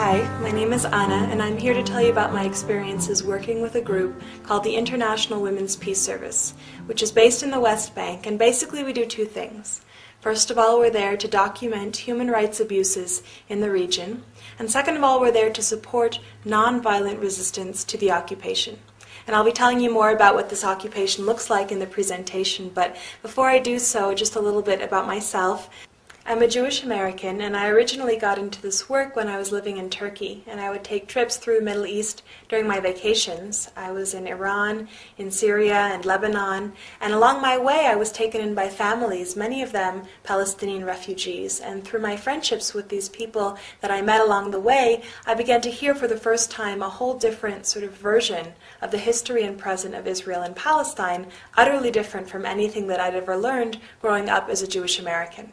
Hi, my name is Anna, and I'm here to tell you about my experiences working with a group called the International Women's Peace Service, which is based in the West Bank, and basically we do two things. First of all, we're there to document human rights abuses in the region, and second of all, we're there to support nonviolent resistance to the occupation. And I'll be telling you more about what this occupation looks like in the presentation, but before I do so, just a little bit about myself. I'm a Jewish American, and I originally got into this work when I was living in Turkey, and I would take trips through the Middle East during my vacations. I was in Iran, in Syria, and Lebanon, and along my way I was taken in by families, many of them Palestinian refugees, and through my friendships with these people that I met along the way, I began to hear for the first time a whole different sort of version of the history and present of Israel and Palestine, utterly different from anything that I'd ever learned growing up as a Jewish American.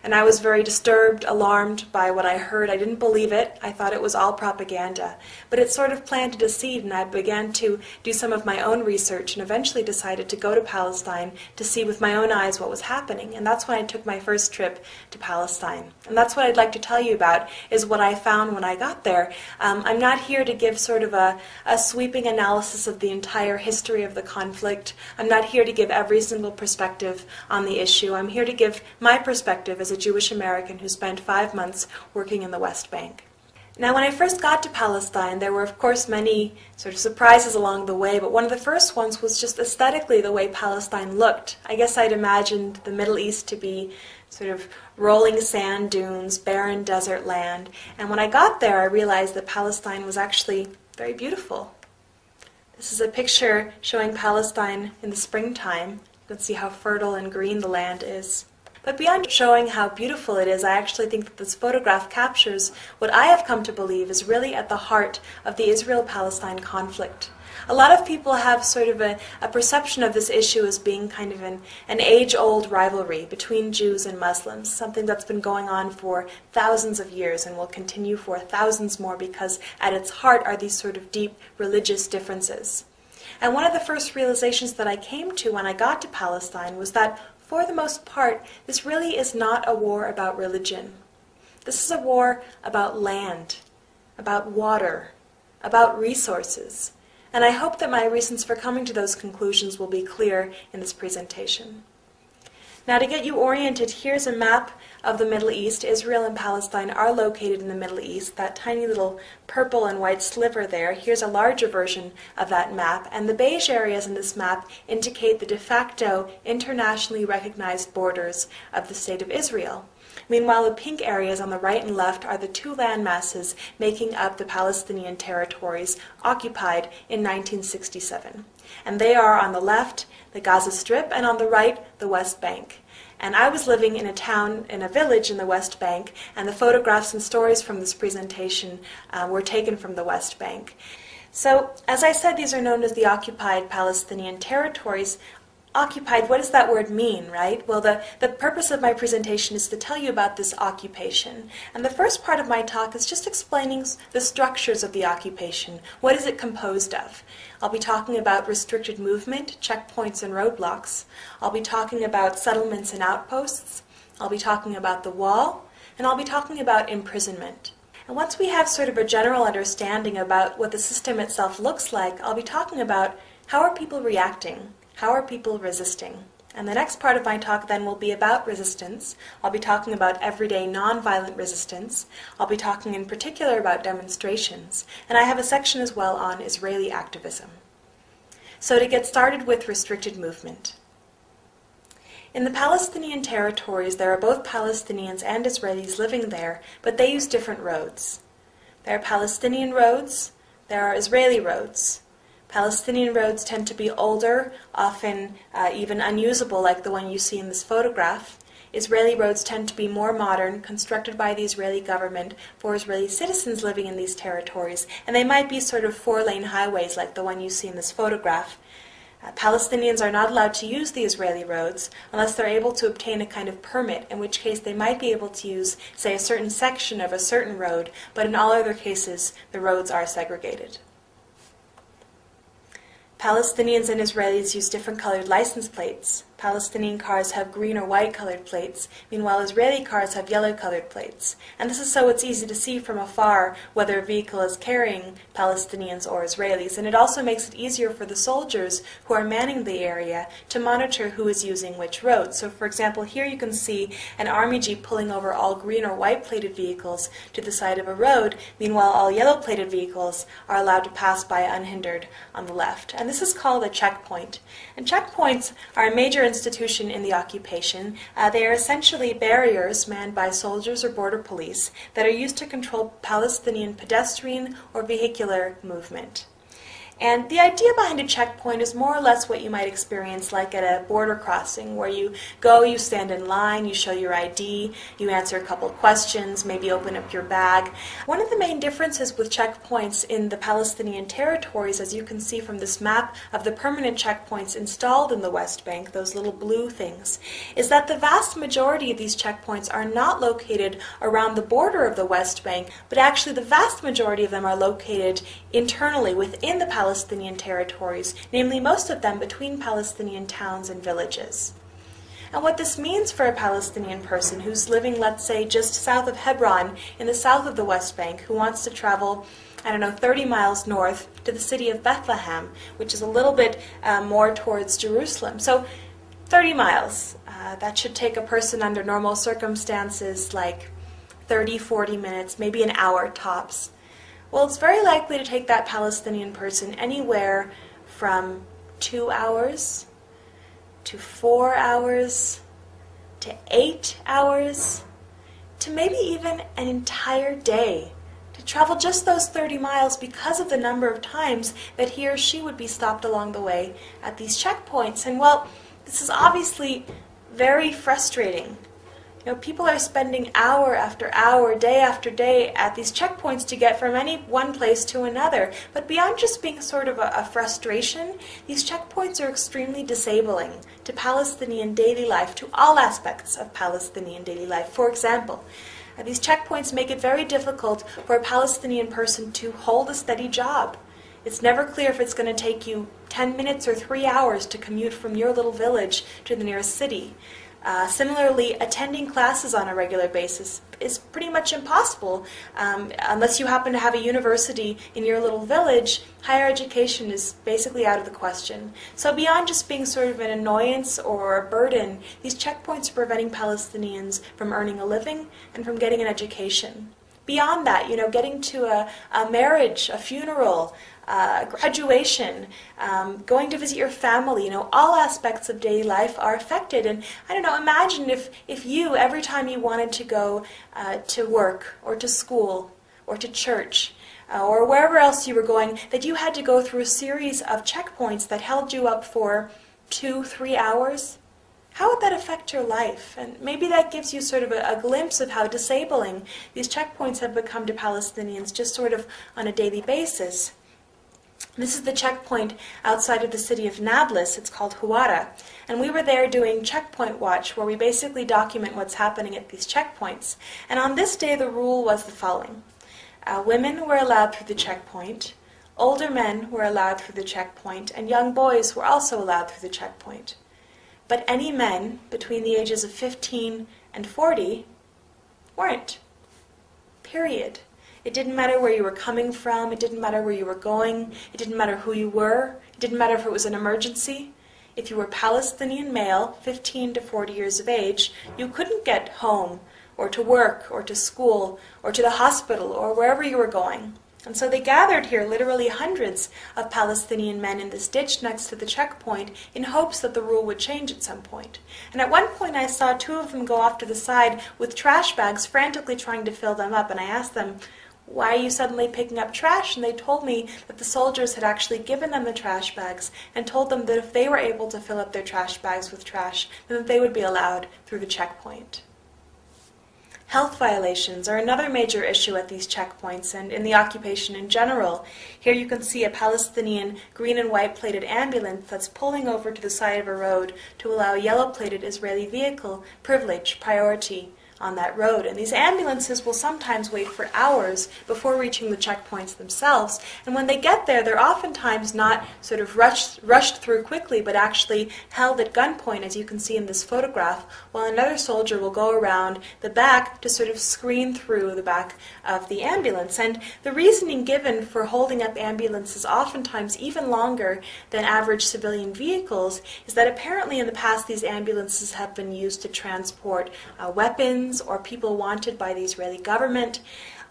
And I was very disturbed, alarmed by what I heard. I didn't believe it. I thought it was all propaganda. But it sort of planted a seed, and I began to do some of my own research and eventually decided to go to Palestine to see with my own eyes what was happening. And that's when I took my first trip to Palestine. And that's what I'd like to tell you about, is what I found when I got there. I'm not here to give sort of a sweeping analysis of the entire history of the conflict. I'm not here to give every single perspective on the issue. I'm here to give my perspective as a Jewish American who spent 5 months working in the West Bank. Now, when I first got to Palestine, there were of course many sort of surprises along the way, but one of the first ones was just aesthetically the way Palestine looked. I guess I'd imagined the Middle East to be sort of rolling sand dunes, barren desert land, and when I got there I realized that Palestine was actually very beautiful. This is a picture showing Palestine in the springtime. You can see how fertile and green the land is. But beyond showing how beautiful it is, I actually think that this photograph captures what I have come to believe is really at the heart of the Israel-Palestine conflict. A lot of people have sort of a perception of this issue as being kind of an age-old rivalry between Jews and Muslims, something that's been going on for thousands of years and will continue for thousands more because at its heart are these sort of deep religious differences. And one of the first realizations that I came to when I got to Palestine was that for the most part, this really is not a war about religion. This is a war about land, about water, about resources. And I hope that my reasons for coming to those conclusions will be clear in this presentation. Now, to get you oriented, here's a map of the Middle East. Israel and Palestine are located in the Middle East. That tiny little purple and white sliver there, here's a larger version of that map, and the beige areas in this map indicate the de facto internationally recognized borders of the State of Israel. Meanwhile, the pink areas on the right and left are the two land masses making up the Palestinian territories occupied in 1967. And they are on the left, the Gaza Strip, and on the right, the West Bank. And I was living in a town, in a village in the West Bank, and the photographs and stories from this presentation were taken from the West Bank. So, as I said, these are known as the Occupied Palestinian territories. Occupied, what does that word mean, right? Well, the purpose of my presentation is to tell you about this occupation. And the first part of my talk is just explaining the structures of the occupation. What is it composed of? I'll be talking about restricted movement, checkpoints and roadblocks. I'll be talking about settlements and outposts. I'll be talking about the wall. And I'll be talking about imprisonment. And once we have sort of a general understanding about what the system itself looks like, I'll be talking about how are people reacting? How are people resisting? And the next part of my talk then will be about resistance. I'll be talking about everyday nonviolent resistance. I'll be talking in particular about demonstrations. And I have a section as well on Israeli activism. So to get started with restricted movement. In the Palestinian territories, there are both Palestinians and Israelis living there, but they use different roads. There are Palestinian roads, there are Israeli roads. Palestinian roads tend to be older, often even unusable like the one you see in this photograph. Israeli roads tend to be more modern, constructed by the Israeli government for Israeli citizens living in these territories, and they might be sort of four-lane highways like the one you see in this photograph. Palestinians are not allowed to use the Israeli roads unless they're able to obtain a kind of permit, in which case they might be able to use, say, a certain section of a certain road, but in all other cases the roads are segregated. Palestinians and Israelis use different colored license plates. Palestinian cars have green or white colored plates. Meanwhile, Israeli cars have yellow colored plates. And this is so it's easy to see from afar whether a vehicle is carrying Palestinians or Israelis. And it also makes it easier for the soldiers who are manning the area to monitor who is using which road. So for example, here you can see an army jeep pulling over all green or white plated vehicles to the side of a road. Meanwhile, all yellow plated vehicles are allowed to pass by unhindered on the left. And this is called a checkpoint. And checkpoints are a major institution in the occupation. They are essentially barriers manned by soldiers or border police that are used to control Palestinian pedestrian or vehicular movement. And the idea behind a checkpoint is more or less what you might experience like at a border crossing, where you go, you stand in line, you show your ID, you answer a couple of questions, maybe open up your bag. One of the main differences with checkpoints in the Palestinian territories, as you can see from this map of the permanent checkpoints installed in the West Bank, those little blue things, is that the vast majority of these checkpoints are not located around the border of the West Bank, but actually the vast majority of them are located internally within the Palestinian territories, namely most of them between Palestinian towns and villages. And what this means for a Palestinian person who's living, let's say, just south of Hebron in the south of the West Bank, who wants to travel, 30 miles north to the city of Bethlehem, which is a little bit more towards Jerusalem. So 30 miles, that should take a person under normal circumstances like 30, 40 minutes, maybe an hour tops. Well, it's very likely to take that Palestinian person anywhere from 2 hours to 4 hours to 8 hours to maybe even an entire day to travel just those 30 miles because of the number of times that he or she would be stopped along the way at these checkpoints. And well, this is obviously very frustrating. People are spending hour after hour, day after day at these checkpoints to get from any one place to another. But beyond just being sort of a frustration, these checkpoints are extremely disabling to Palestinian daily life, to all aspects of Palestinian daily life. For example, these checkpoints make it very difficult for a Palestinian person to hold a steady job. It's never clear if it's going to take you 10 minutes or 3 hours to commute from your little village to the nearest city. Similarly, attending classes on a regular basis is pretty much impossible. Unless you happen to have a university in your little village, higher education is basically out of the question. So beyond just being sort of an annoyance or a burden, these checkpoints are preventing Palestinians from earning a living and from getting an education. Beyond that, getting to a marriage, a funeral, graduation, going to visit your family, all aspects of daily life are affected. And imagine if you, every time you wanted to go to work or to school or to church or wherever else you were going, that you had to go through a series of checkpoints that held you up for 2-3 hours. How would that affect your life? And maybe that gives you sort of a glimpse of how disabling these checkpoints have become to Palestinians just sort of on a daily basis. This is the checkpoint outside of the city of Nablus. It's called Huwara. And we were there doing checkpoint watch, where we basically document what's happening at these checkpoints. And on this day, the rule was the following. Women were allowed through the checkpoint, older men were allowed through the checkpoint, and young boys were also allowed through the checkpoint. But any men between the ages of 15 and 40 weren't. Period. It didn't matter where you were coming from, it didn't matter where you were going, it didn't matter who you were, it didn't matter if it was an emergency. If you were Palestinian male, 15 to 40 years of age, you couldn't get home, or to work, or to school, or to the hospital, or wherever you were going. And so they gathered here, literally hundreds of Palestinian men in this ditch next to the checkpoint, in hopes that the rule would change at some point. And at one point I saw 2 of them go off to the side with trash bags, frantically trying to fill them up, and I asked them, "Why are you suddenly picking up trash?" And they told me that the soldiers had actually given them the trash bags and told them that if they were able to fill up their trash bags with trash, then that they would be allowed through the checkpoint. Health violations are another major issue at these checkpoints and in the occupation in general. Here you can see a Palestinian green and white plated ambulance that's pulling over to the side of a road to allow a yellow plated Israeli vehicle privilege priority on that road. And these ambulances will sometimes wait for hours before reaching the checkpoints themselves. And when they get there, they're oftentimes not sort of rushed through quickly, but actually held at gunpoint, as you can see in this photograph, while another soldier will go around the back to sort of screen through the back of the ambulance. And the reasoning given for holding up ambulances oftentimes even longer than average civilian vehicles is that apparently in the past these ambulances have been used to transport weapons or people wanted by the Israeli government.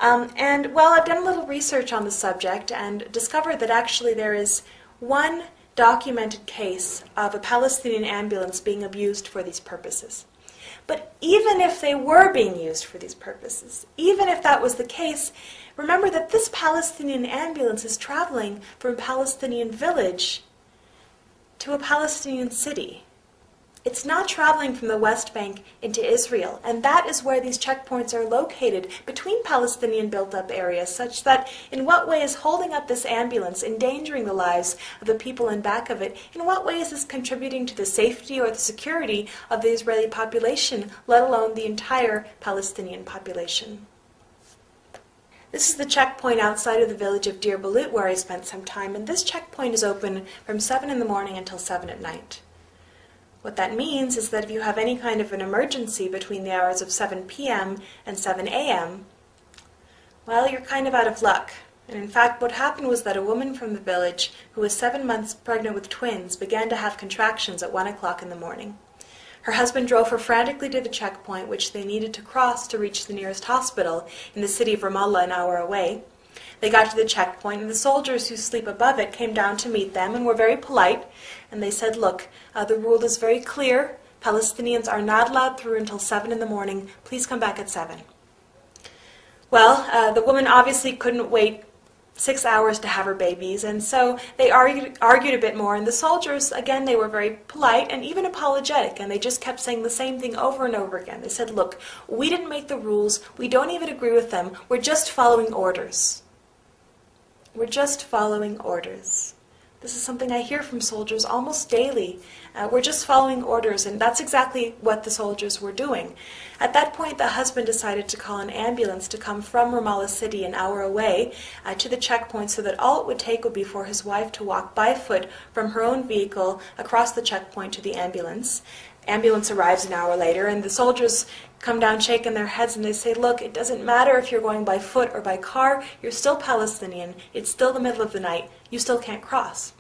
And well, I've done a little research on the subject and discovered that actually there is one documented case of a Palestinian ambulance being abused for these purposes. But even if they were being used for these purposes, even if that was the case, remember that this Palestinian ambulance is traveling from a Palestinian village to a Palestinian city. It's not traveling from the West Bank into Israel, and that is where these checkpoints are located, between Palestinian built-up areas, such that in what way is holding up this ambulance endangering the lives of the people in back of it? In what way is this contributing to the safety or the security of the Israeli population, let alone the entire Palestinian population? This is the checkpoint outside of the village of Deir Balut where I spent some time, and this checkpoint is open from 7 in the morning until 7 at night. What that means is that if you have any kind of an emergency between the hours of 7 p.m. and 7 a.m., well, you're kind of out of luck. And in fact, what happened was that a woman from the village who was 7 months pregnant with twins began to have contractions at 1 o'clock in the morning. Her husband drove her frantically to the checkpoint, which they needed to cross to reach the nearest hospital in the city of Ramallah, an hour away. They got to the checkpoint, and the soldiers who sleep above it came down to meet them and were very polite. And they said, look, the rule is very clear. Palestinians are not allowed through until 7 in the morning. Please come back at 7. Well, the woman obviously couldn't wait 6 hours to have her babies, and so they argued a bit more. And the soldiers, again, they were very polite and even apologetic, and they just kept saying the same thing over and over again. They said, look, we didn't make the rules. We don't even agree with them. We're just following orders. We're just following orders. This is something I hear from soldiers almost daily. We're just following orders, and that's exactly what the soldiers were doing. At that point, the husband decided to call an ambulance to come from Ramallah city, an hour away, to the checkpoint, so that all it would take would be for his wife to walk by foot from her own vehicle across the checkpoint to the ambulance. Ambulance arrives an hour later, and the soldiers come down shaking their heads, and they say, look, it doesn't matter if you're going by foot or by car, you're still Palestinian, it's still the middle of the night, you still can't cross.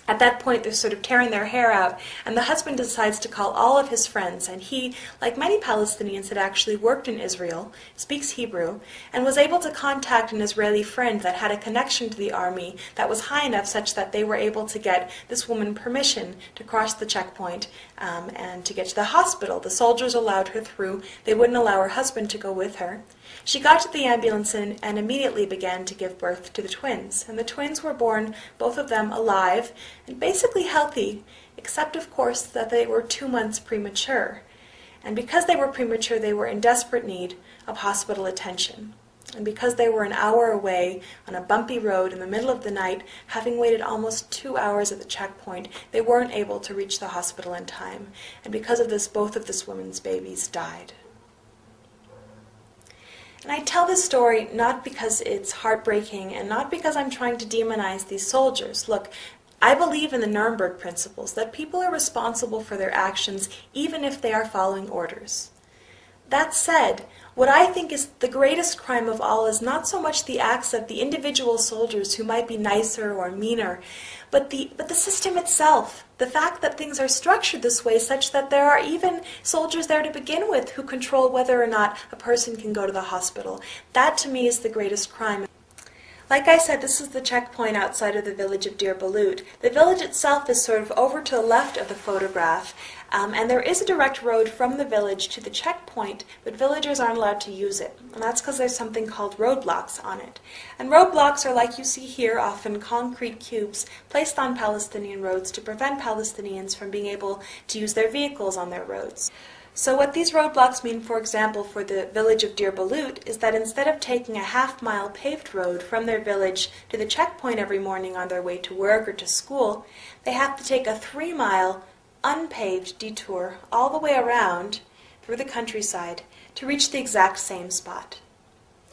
At that point, they're sort of tearing their hair out, and the husband decides to call all of his friends, and he, like many Palestinians, had actually worked in Israel, speaks Hebrew, and was able to contact an Israeli friend that had a connection to the army that was high enough such that they were able to get this woman permission to cross the checkpoint and to get to the hospital. The soldiers allowed her through. They wouldn't allow her husband to go with her. She got to the ambulance and immediately began to give birth to the twins. And the twins were born, both of them alive and basically healthy, except of course that they were 2 months premature. And because they were premature, they were in desperate need of hospital attention. And because they were an hour away on a bumpy road in the middle of the night, having waited almost 2 hours at the checkpoint, they weren't able to reach the hospital in time. And because of this, both of this woman's babies died. And I tell this story not because it's heartbreaking and not because I'm trying to demonize these soldiers. Look, I believe in the Nuremberg principles, that people are responsible for their actions even if they are following orders. That said, what I think is the greatest crime of all is not so much the acts of the individual soldiers who might be nicer or meaner, but the system itself. The fact that things are structured this way such that there are even soldiers there to begin with who control whether or not a person can go to the hospital. That to me is the greatest crime. Like I said, this is the checkpoint outside of the village of Deir Balut. The village itself is sort of over to the left of the photograph, and there is a direct road from the village to the checkpoint, but villagers aren't allowed to use it. And that's because there's something called roadblocks on it. And roadblocks are, like you see here, often concrete cubes placed on Palestinian roads to prevent Palestinians from being able to use their vehicles on their roads. So what these roadblocks mean, for example, for the village of Deir Balut, is that instead of taking a half-mile paved road from their village to the checkpoint every morning on their way to work or to school, they have to take a 3-mile unpaved detour all the way around through the countryside to reach the exact same spot.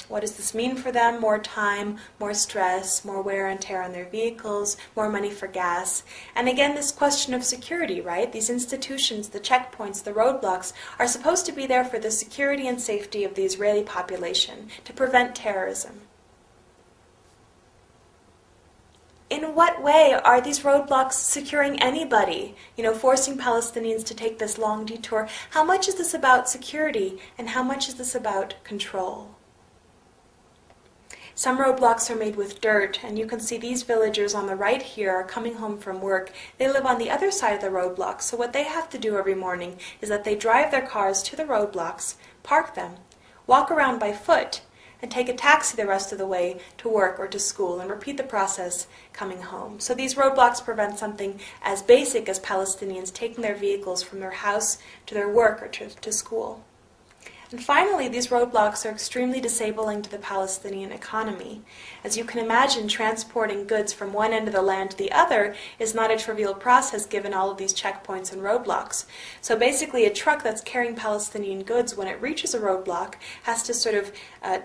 What does this mean for them? More time, more stress, more wear and tear on their vehicles, more money for gas. And again, this question of security, right? These institutions, the checkpoints, the roadblocks, are supposed to be there for the security and safety of the Israeli population, to prevent terrorism. In what way are these roadblocks securing anybody? Forcing Palestinians to take this long detour. How much is this about security, and how much is this about control? Some roadblocks are made with dirt, and you can see these villagers on the right here are coming home from work. They live on the other side of the roadblocks, so what they have to do every morning is that they drive their cars to the roadblocks, park them, walk around by foot, and take a taxi the rest of the way to work or to school, and repeat the process coming home. So these roadblocks prevent something as basic as Palestinians taking their vehicles from their house to their work or to school. And finally, these roadblocks are extremely disabling to the Palestinian economy. As you can imagine, transporting goods from one end of the land to the other is not a trivial process given all of these checkpoints and roadblocks. So basically, a truck that's carrying Palestinian goods, when it reaches a roadblock, has to sort of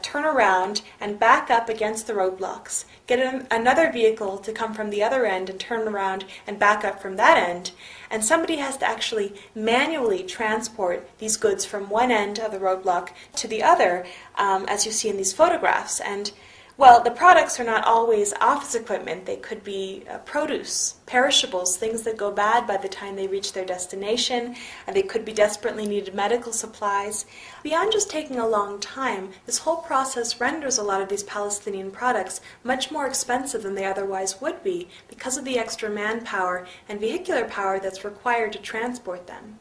turn around and back up against the roadblocks, get another vehicle to come from the other end and turn around and back up from that end. And somebody has to actually manually transport these goods from one end of the roadblock to the other, as you see in these photographs. And, well, the products are not always office equipment. They could be produce, perishables, things that go bad by the time they reach their destination. They could be desperately needed medical supplies. Beyond just taking a long time, this whole process renders a lot of these Palestinian products much more expensive than they otherwise would be because of the extra manpower and vehicular power that's required to transport them.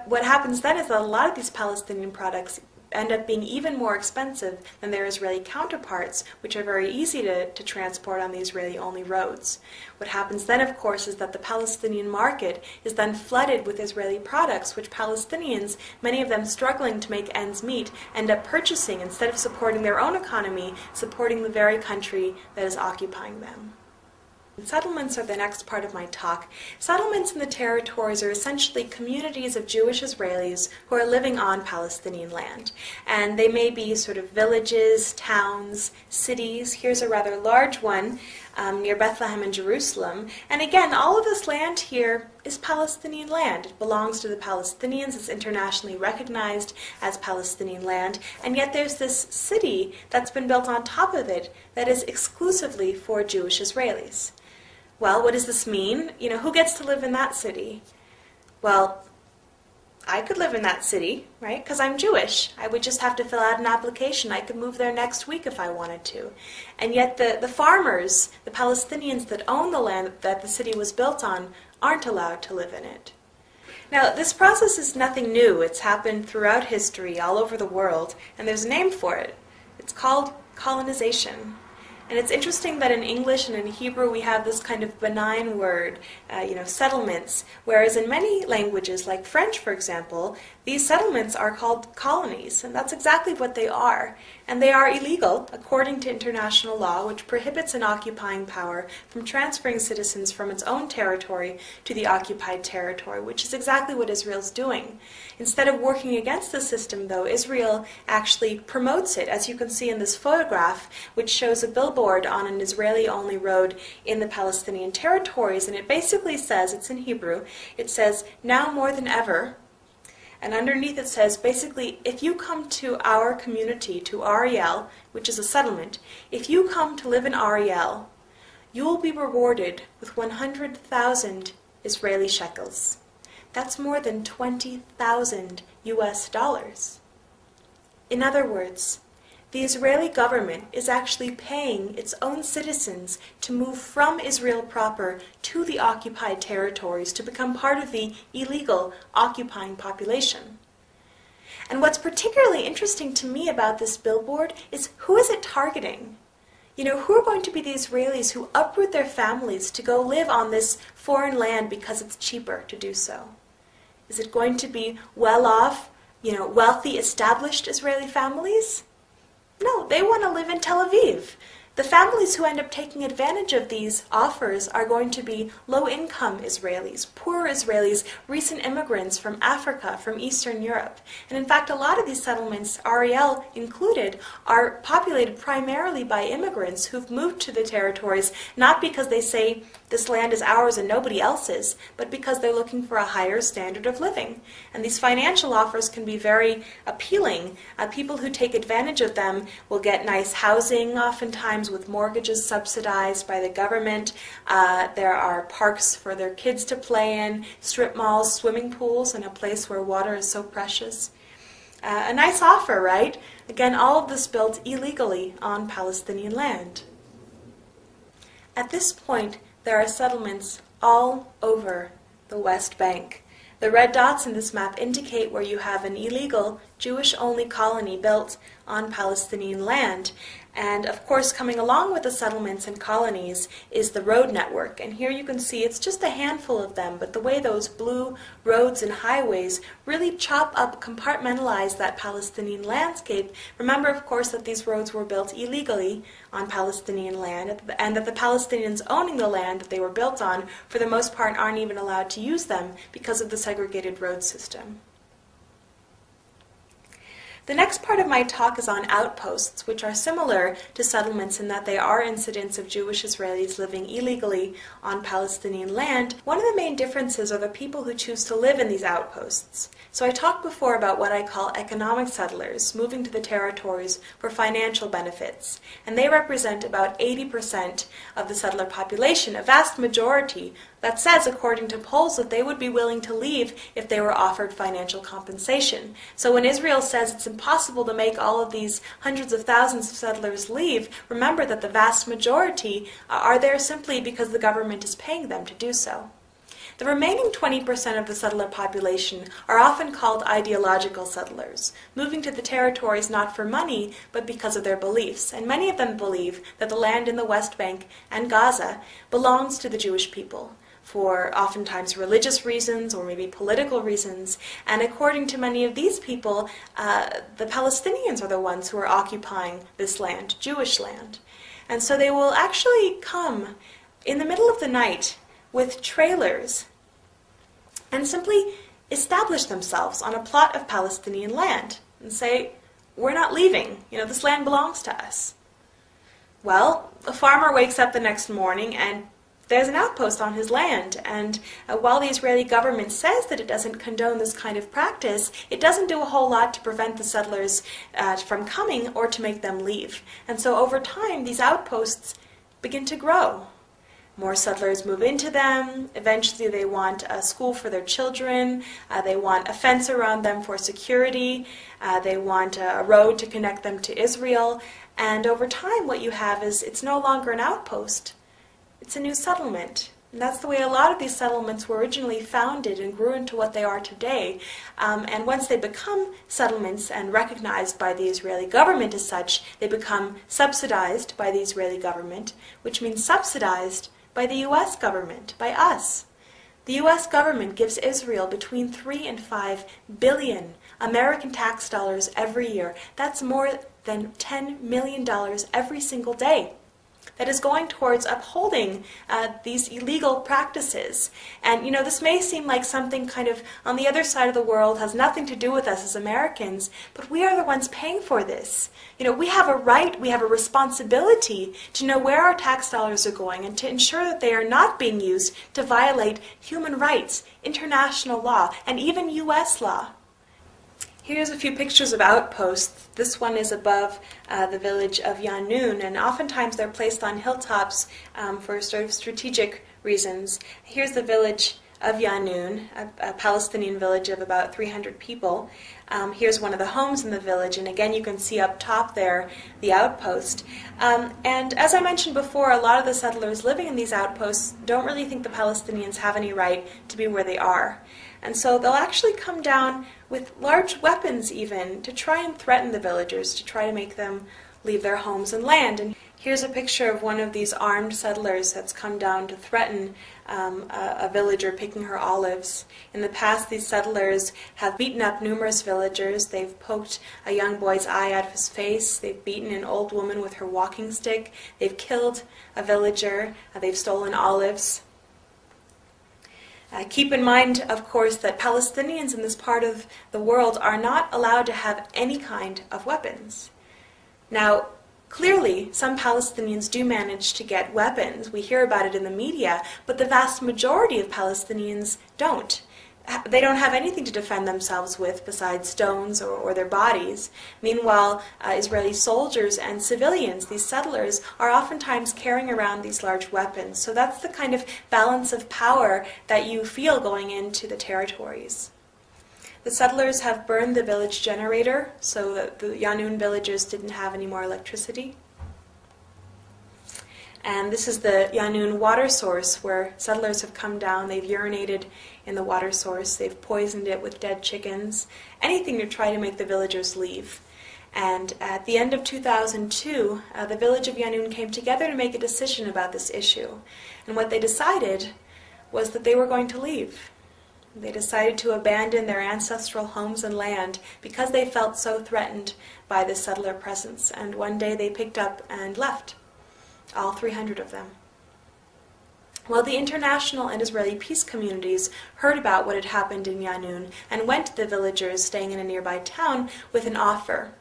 What happens then is that a lot of these Palestinian products end up being even more expensive than their Israeli counterparts, which are very easy to transport on the Israeli-only roads. What happens then, of course, is that the Palestinian market is then flooded with Israeli products, which Palestinians, many of them struggling to make ends meet, end up purchasing instead of supporting their own economy, supporting the very country that is occupying them. Settlements are the next part of my talk. Settlements in the territories are essentially communities of Jewish Israelis who are living on Palestinian land. And they may be sort of villages, towns, cities. Here's a rather large one near Bethlehem and Jerusalem. And again, all of this land here is Palestinian land. It belongs to the Palestinians. It's internationally recognized as Palestinian land. And yet there's this city that's been built on top of it that is exclusively for Jewish Israelis. Well, what does this mean? Who gets to live in that city? Well, I could live in that city, right? Because I'm Jewish. I would just have to fill out an application. I could move there next week if I wanted to. And yet the farmers, the Palestinians that own the land that the city was built on, aren't allowed to live in it. Now, this process is nothing new. It's happened throughout history, all over the world, and there's a name for it. It's called colonization. And it's interesting that in English and in Hebrew we have this kind of benign word, settlements, whereas in many languages, like French for example, these settlements are called colonies, and that's exactly what they are. And they are illegal according to international law, which prohibits an occupying power from transferring citizens from its own territory to the occupied territory, which is exactly what Israel's doing. Instead of working against the system, though, Israel actually promotes it, as you can see in this photograph, which shows a billboard on an Israeli-only road in the Palestinian territories, and it basically says, it's in Hebrew, it says, "Now more than ever," and underneath it says, basically, if you come to our community, to Ariel, which is a settlement, if you come to live in Ariel, you will be rewarded with 100,000 Israeli shekels. That's more than 20,000 US dollars. In other words, the Israeli government is actually paying its own citizens to move from Israel proper to the occupied territories to become part of the illegal occupying population. And what's particularly interesting to me about this billboard is who is it targeting? Who are going to be the Israelis who uproot their families to go live on this foreign land because it's cheaper to do so? Is it going to be well-off, wealthy, established Israeli families? No, they want to live in Tel Aviv. The families who end up taking advantage of these offers are going to be low-income Israelis, poor Israelis, recent immigrants from Africa, from Eastern Europe. And in fact, a lot of these settlements, Ariel included, are populated primarily by immigrants who've moved to the territories, not because they say this land is ours and nobody else's, but because they're looking for a higher standard of living. And these financial offers can be very appealing. People who take advantage of them will get nice housing, oftentimes with mortgages subsidized by the government. There are parks for their kids to play in, strip malls, swimming pools, and a place where water is so precious. A nice offer, right? Again, all of this built illegally on Palestinian land. At this point, there are settlements all over the West Bank. The red dots in this map indicate where you have an illegal Jewish-only colony built on Palestinian land. And of course, coming along with the settlements and colonies is the road network. And here you can see it's just a handful of them, but the way those blue roads and highways really chop up, compartmentalize that Palestinian landscape. Remember, of course, that these roads were built illegally on Palestinian land, and that the Palestinians owning the land that they were built on, for the most part, aren't even allowed to use them because of the segregated road system. The next part of my talk is on outposts, which are similar to settlements in that they are incidents of Jewish Israelis living illegally on Palestinian land. One of the main differences are the people who choose to live in these outposts. So I talked before about what I call economic settlers, moving to the territories for financial benefits. And they represent about 80% of the settler population, a vast majority that says, according to polls, that they would be willing to leave if they were offered financial compensation. So when Israel says it's impossible to make all of these hundreds of thousands of settlers leave, remember that the vast majority are there simply because the government is paying them to do so. The remaining 20% of the settler population are often called ideological settlers, moving to the territories not for money, but because of their beliefs. And many of them believe that the land in the West Bank and Gaza belongs to the Jewish people, for oftentimes religious reasons or maybe political reasons. And according to many of these people, the Palestinians are the ones who are occupying this land, Jewish land. And so they will actually come in the middle of the night with trailers and simply establish themselves on a plot of Palestinian land and say, we're not leaving, this land belongs to us. Well, a farmer wakes up the next morning and there's an outpost on his land, and while the Israeli government says that it doesn't condone this kind of practice, it doesn't do a whole lot to prevent the settlers from coming or to make them leave. And so over time, these outposts begin to grow. More settlers move into them. Eventually they want a school for their children. They want a fence around them for security. They want a road to connect them to Israel. And over time what you have is it's no longer an outpost. It's a new settlement. And that's the way a lot of these settlements were originally founded and grew into what they are today. And once they become settlements and recognized by the Israeli government as such, they become subsidized by the Israeli government, which means subsidized by the U.S. government, by us. The U.S. government gives Israel between 3 and 5 billion American tax dollars every year. That's more than $10 million every single day. That is going towards upholding these illegal practices. And this may seem like something kind of on the other side of the world, has nothing to do with us as Americans, but we are the ones paying for this. We have a right, we have a responsibility to know where our tax dollars are going and to ensure that they are not being used to violate human rights, international law, and even U.S. law. Here's a few pictures of outposts. This one is above the village of Yanun, and oftentimes they're placed on hilltops for sort of strategic reasons. Here's the village of Yanun, a Palestinian village of about 300 people. Here's one of the homes in the village, and again you can see up top there the outpost. And as I mentioned before, a lot of the settlers living in these outposts don't really think the Palestinians have any right to be where they are. And so they'll actually come down with large weapons even to try and threaten the villagers, to try to make them leave their homes and land. And Here's a picture of one of these armed settlers that's come down to threaten a villager picking her olives. In the past, these settlers have beaten up numerous villagers. They've poked a young boy's eye out of his face. They've beaten an old woman with her walking stick. They've killed a villager. They've stolen olives. Keep in mind, of course, that Palestinians in this part of the world are not allowed to have any kind of weapons. Now, clearly, some Palestinians do manage to get weapons. We hear about it in the media, but the vast majority of Palestinians don't. They don't have anything to defend themselves with besides stones or their bodies. Meanwhile, Israeli soldiers and civilians, these settlers, are oftentimes carrying around these large weapons. So that's the kind of balance of power that you feel going into the territories. The settlers have burned the village generator so that the Yanun villagers didn't have any more electricity. And this is the Yanun water source where settlers have come down. They've urinated in the water source. They've poisoned it with dead chickens. Anything to try to make the villagers leave. And at the end of 2002, the village of Yanun came together to make a decision about this issue. And what they decided was that they were going to leave. They decided to abandon their ancestral homes and land because they felt so threatened by the settler presence. And one day they picked up and left. All 300 of them. Well, the international and Israeli peace communities heard about what had happened in Yanun and went to the villagers staying in a nearby town with an offer.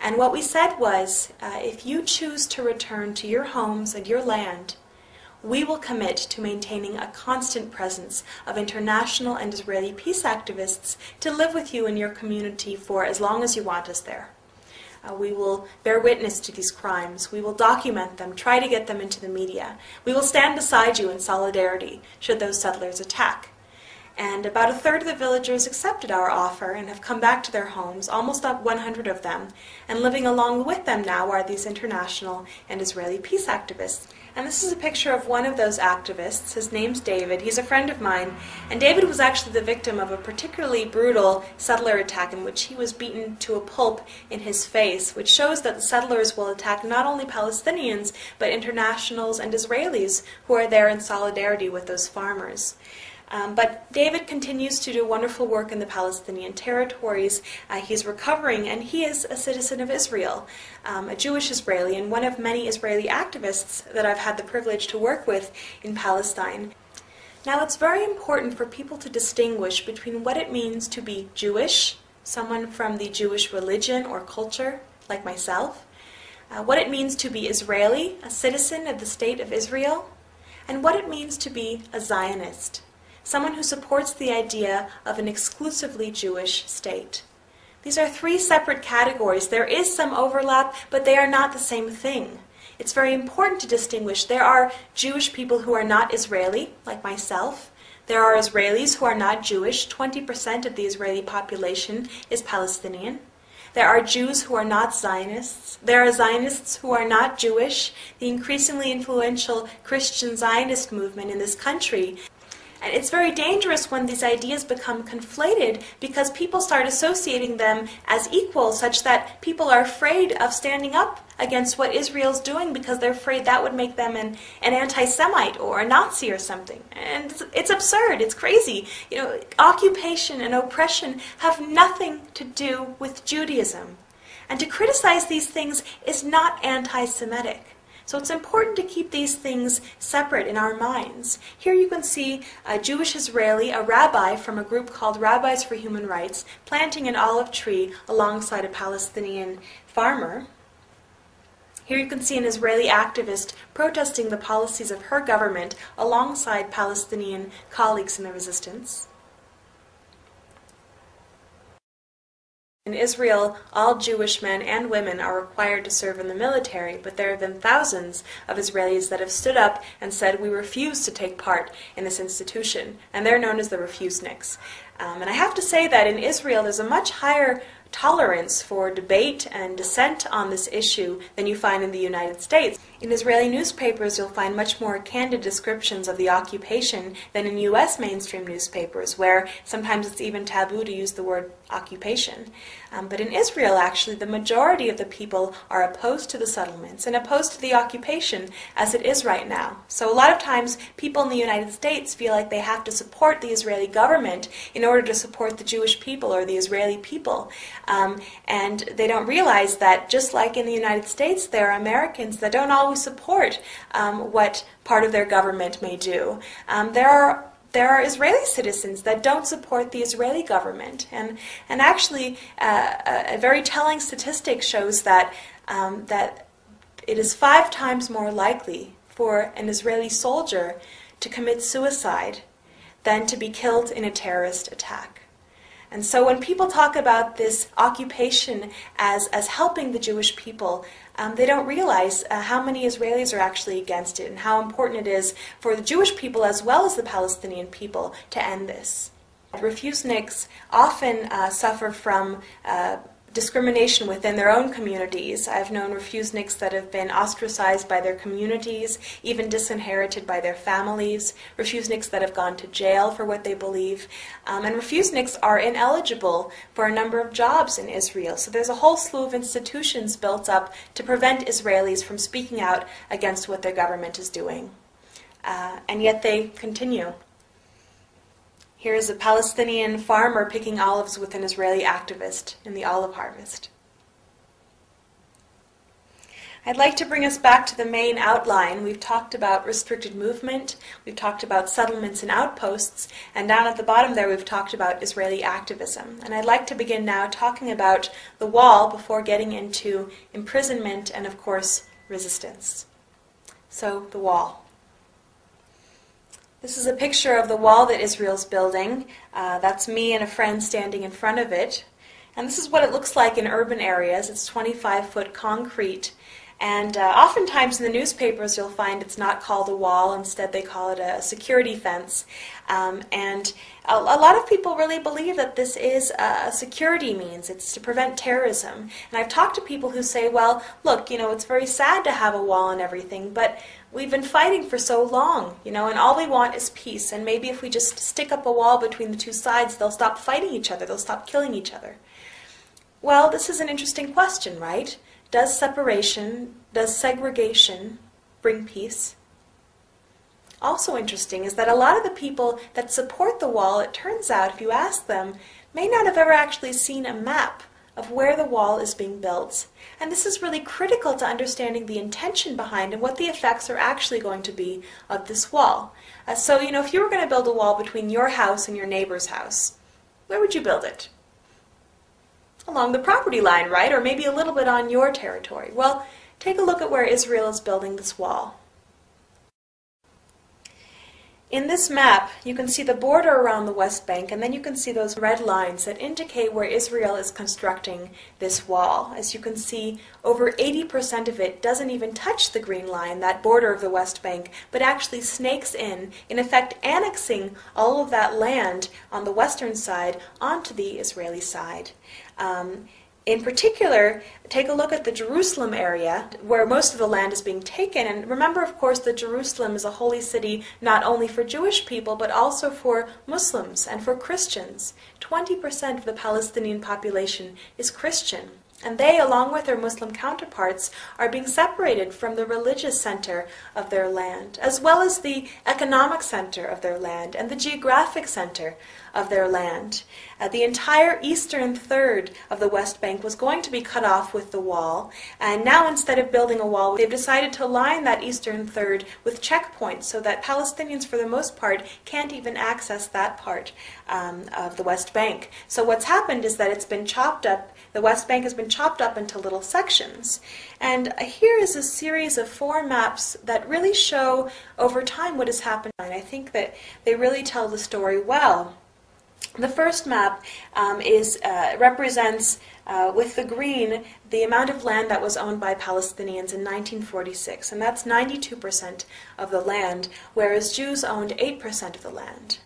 And what we said was, if you choose to return to your homes and your land, we will commit to maintaining a constant presence of international and Israeli peace activists to live with you in your community for as long as you want us there. We will bear witness to these crimes. We will document them, try to get them into the media. We will stand beside you in solidarity should those settlers attack. And about a third of the villagers accepted our offer and have come back to their homes, almost up 100 of them. And living along with them now are these international and Israeli peace activists. And this is a picture of one of those activists. His name's David. He's a friend of mine. And David was actually the victim of a particularly brutal settler attack in which he was beaten to a pulp in his face, which shows that the settlers will attack not only Palestinians, but internationals and Israelis who are there in solidarity with those farmers. But David continues to do wonderful work in the Palestinian territories. He's recovering, and he is a citizen of Israel, a Jewish Israeli, and one of many Israeli activists that I've had the privilege to work with in Palestine. Now, it's very important for people to distinguish between what it means to be Jewish, someone from the Jewish religion or culture, like myself, what it means to be Israeli, a citizen of the state of Israel, and what it means to be a Zionist, someone who supports the idea of an exclusively Jewish state. These are three separate categories. There is some overlap, but they are not the same thing. It's very important to distinguish. There are Jewish people who are not Israeli, like myself. There are Israelis who are not Jewish. 20% of the Israeli population is Palestinian. There are Jews who are not Zionists. There are Zionists who are not Jewish. The increasingly influential Christian Zionist movement in this country. And it's very dangerous when these ideas become conflated because people start associating them as equal, such that people are afraid of standing up against what Israel's doing because they're afraid that would make them an anti-Semite or a Nazi or something. And it's absurd. It's crazy. You know, occupation and oppression have nothing to do with Judaism. And to criticize these things is not anti-Semitic. So it's important to keep these things separate in our minds. Here you can see a Jewish Israeli, a rabbi from a group called Rabbis for Human Rights, planting an olive tree alongside a Palestinian farmer. Here you can see an Israeli activist protesting the policies of her government alongside Palestinian colleagues in the resistance. In Israel, all Jewish men and women are required to serve in the military, but there have been thousands of Israelis that have stood up and said, we refuse to take part in this institution, and they're known as the refuseniks. And I have to say that in Israel there's a much higher tolerance for debate and dissent on this issue than you find in the United States. In Israeli newspapers, you'll find much more candid descriptions of the occupation than in U.S. mainstream newspapers, where sometimes it's even taboo to use the word occupation. But in Israel, actually, the majority of the people are opposed to the settlements and opposed to the occupation as it is right now. So a lot of times, people in the United States feel like they have to support the Israeli government in order to support the Jewish people or the Israeli people. And they don't realize that, just like in the United States, there are Americans that don't always support what part of their government may do. There are Israeli citizens that don't support the Israeli government, and actually a very telling statistic shows that that it is 5 times more likely for an Israeli soldier to commit suicide than to be killed in a terrorist attack. And so when people talk about this occupation as helping the Jewish people, they don't realize how many Israelis are actually against it and how important it is for the Jewish people as well as the Palestinian people to end this. Refuseniks often suffer from discrimination within their own communities. I've known refuseniks that have been ostracized by their communities, even disinherited by their families, refuseniks that have gone to jail for what they believe, and refuseniks are ineligible for a number of jobs in Israel. So there's a whole slew of institutions built up to prevent Israelis from speaking out against what their government is doing. And yet they continue. Here's a Palestinian farmer picking olives with an Israeli activist in the olive harvest. I'd like to bring us back to the main outline. We've talked about restricted movement, we've talked about settlements and outposts, and down at the bottom there we've talked about Israeli activism. And I'd like to begin now talking about the wall before getting into imprisonment and, of course, resistance. So, the wall. This is a picture of the wall that Israel's building. That's me and a friend standing in front of it. And this is what it looks like in urban areas. It's 25-foot concrete. And oftentimes in the newspapers you'll find it's not called a wall. Instead they call it a security fence. And a lot of people really believe that this is a security means. It's to prevent terrorism. And I've talked to people who say, well, look, it's very sad to have a wall and everything, but we've been fighting for so long, and all we want is peace. And maybe if we just stick up a wall between the two sides, they'll stop fighting each other. They'll stop killing each other. Well, this is an interesting question, right? Does separation, does segregation bring peace? Also interesting is that a lot of the people that support the wall, it turns out, if you ask them, may not have ever actually seen a map of where the wall is being built. And this is really critical to understanding the intention behind and what the effects are actually going to be of this wall. So, if you were going to build a wall between your house and your neighbor's house, where would you build it? Along the property line, right? Or maybe a little bit on your territory. Well, take a look at where Israel is building this wall. In this map, you can see the border around the West Bank, and then you can see those red lines that indicate where Israel is constructing this wall. As you can see, over 80% of it doesn't even touch the green line, that border of the West Bank, but actually snakes in effect annexing all of that land on the western side onto the Israeli side. In particular, take a look at the Jerusalem area, where most of the land is being taken. And remember, of course, that Jerusalem is a holy city not only for Jewish people, but also for Muslims and for Christians. 20% of the Palestinian population is Christian. And they, along with their Muslim counterparts, are being separated from the religious center of their land, as well as the economic center of their land and the geographic center of their land. The entire eastern third of the West Bank was going to be cut off with the wall, and now instead of building a wall, they've decided to line that eastern third with checkpoints so that Palestinians, for the most part, can't even access that part of the West Bank. So what's happened is that it's been chopped up. The West Bank has been chopped up into little sections. And here is a series of 4 maps that really show over time what has happened. And I think that they really tell the story well. The first map represents, with the green, the amount of land that was owned by Palestinians in 1946, and that's 92% of the land, whereas Jews owned 8% of the land.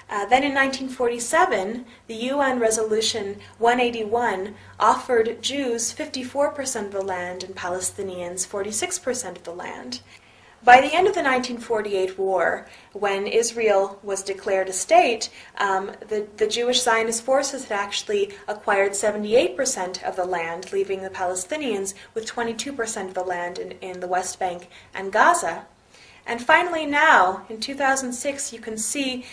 Then in 1947, the UN Resolution 181 offered Jews 54% of the land and Palestinians 46% of the land. By the end of the 1948 war, when Israel was declared a state, the Jewish Zionist forces had actually acquired 78% of the land, leaving the Palestinians with 22% of the land in the West Bank and Gaza. And finally now, in 2006, you can see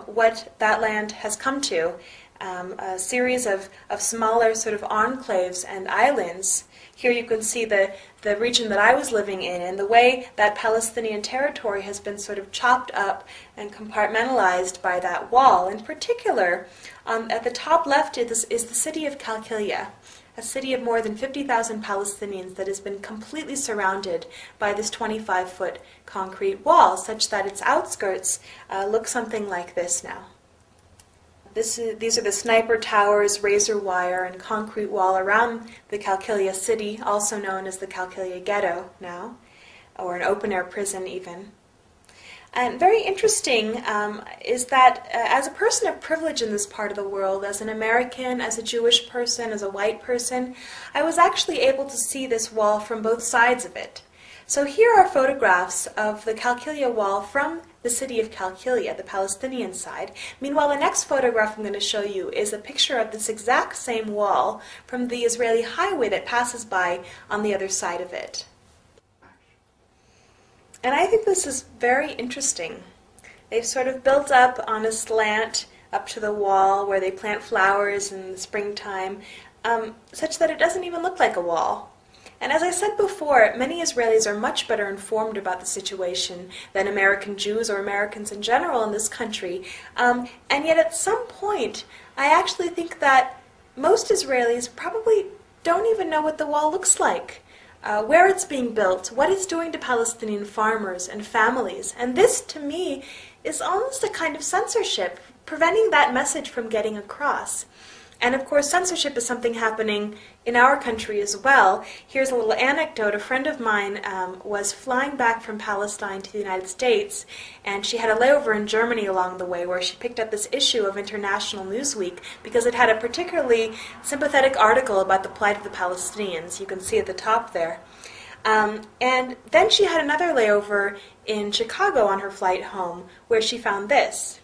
what that land has come to, a series of smaller sort of enclaves and islands. Here you can see the region that I was living in, and the way that Palestinian territory has been sort of chopped up and compartmentalized by that wall. In particular, at the top left is the city of Qalqilia, a city of more than 50,000 Palestinians that has been completely surrounded by this 25-foot concrete wall, such that its outskirts look something like this now. These are the sniper towers, razor wire, and concrete wall around the Qalqilia city, also known as the Qalqilia ghetto now, or an open-air prison even. And very interesting is that as a person of privilege in this part of the world, as an American, as a Jewish person, as a white person, I was actually able to see this wall from both sides of it. So here are photographs of the Qalqilia wall from the city of Qalqilia, the Palestinian side. Meanwhile, the next photograph I'm going to show you is a picture of this exact same wall from the Israeli highway that passes by on the other side of it. And I think this is very interesting. They've sort of built up on a slant up to the wall where they plant flowers in the springtime, such that it doesn't even look like a wall. And as I said before, many Israelis are much better informed about the situation than American Jews or Americans in general in this country. And yet at some point, I actually think that most Israelis probably don't even know what the wall looks like, where it's being built, what it's doing to Palestinian farmers and families. And this, to me, is almost a kind of censorship, preventing that message from getting across. And of course, censorship is something happening in our country as well. Here's a little anecdote. A friend of mine was flying back from Palestine to the United States, and she had a layover in Germany along the way where she picked up this issue of International Newsweek because it had a particularly sympathetic article about the plight of the Palestinians. You can see at the top there. And then she had another layover in Chicago on her flight home where she found this.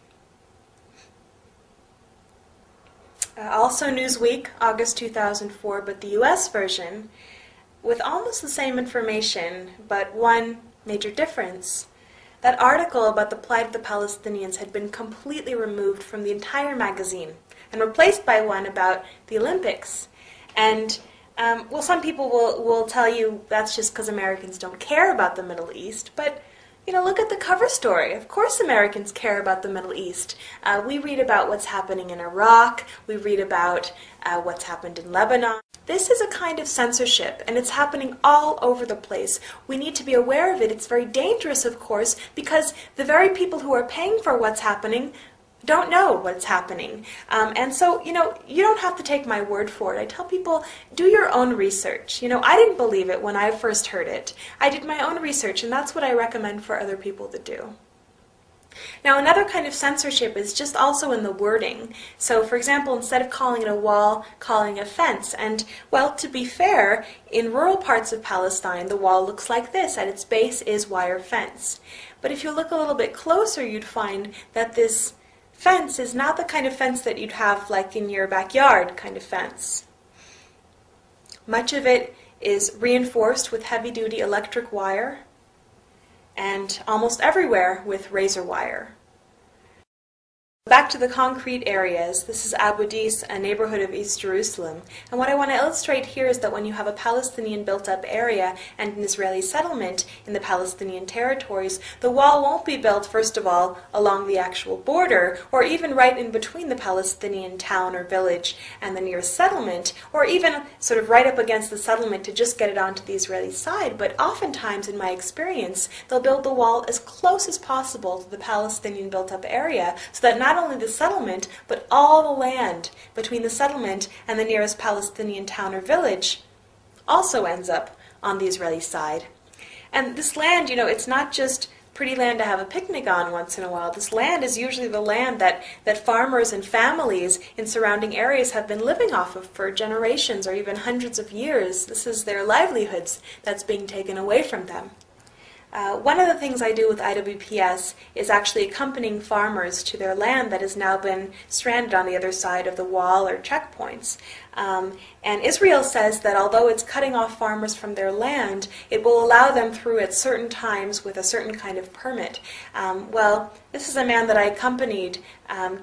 Also Newsweek, August 2004, but the US version, with almost the same information, but one major difference. That article about the plight of the Palestinians had been completely removed from the entire magazine and replaced by one about the Olympics. And, well, some people will tell you that's just because Americans don't care about the Middle East, but you know, look at the cover story. Of course Americans care about the Middle East. We read about what's happening in Iraq. We read about what's happened in Lebanon. This is a kind of censorship, and it's happening all over the place. We need to be aware of it. It's very dangerous, of course, because the very people who are paying for what's happening don't know what's happening. And so, you know, you don't have to take my word for it. I tell people, do your own research. You know, I didn't believe it when I first heard it. I did my own research, and that's what I recommend for other people to do. Now, another kind of censorship is just also in the wording. So, for example, instead of calling it a wall, calling it a fence. And, well, to be fair, in rural parts of Palestine, the wall looks like this. At its base is wire fence. But if you look a little bit closer, you'd find that this fence is not the kind of fence that you'd have like in your backyard kind of fence. Much of it is reinforced with heavy-duty electric wire and almost everywhere with razor wire. Back to the concrete areas. This is Abu Dis, a neighborhood of East Jerusalem. And what I want to illustrate here is that when you have a Palestinian built-up area and an Israeli settlement in the Palestinian territories, the wall won't be built, first of all, along the actual border, or even right in between the Palestinian town or village and the nearest settlement, or even sort of right up against the settlement to just get it onto the Israeli side. But oftentimes, in my experience, they'll build the wall as close as possible to the Palestinian built-up area so that not only the settlement, but all the land between the settlement and the nearest Palestinian town or village also ends up on the Israeli side. And this land, you know, it's not just pretty land to have a picnic on once in a while. This land is usually the land that farmers and families in surrounding areas have been living off of for generations or even hundreds of years. This is their livelihoods that's being taken away from them. One of the things I do with IWPS is actually accompanying farmers to their land that has now been stranded on the other side of the wall or checkpoints. And Israel says that although it's cutting off farmers from their land, it will allow them through at certain times with a certain kind of permit. Well, this is a man that I accompanied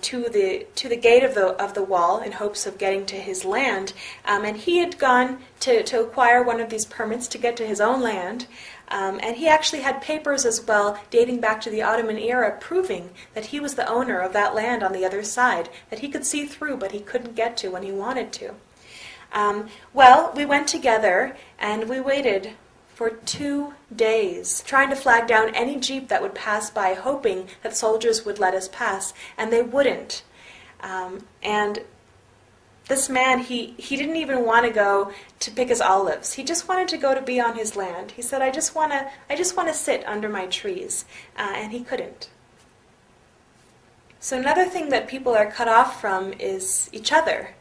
to the gate of the wall in hopes of getting to his land, and he had gone to acquire one of these permits to get to his own land. And he actually had papers as well dating back to the Ottoman era proving that he was the owner of that land on the other side, that he could see through but he couldn't get to when he wanted to. Well, we went together and we waited for 2 days, trying to flag down any jeep that would pass by, hoping that soldiers would let us pass, and they wouldn't. And this man, he didn't even want to go to pick his olives. He just wanted to go to be on his land. He said, I just want to sit under my trees, and he couldn't. So another thing that people are cut off from is each other.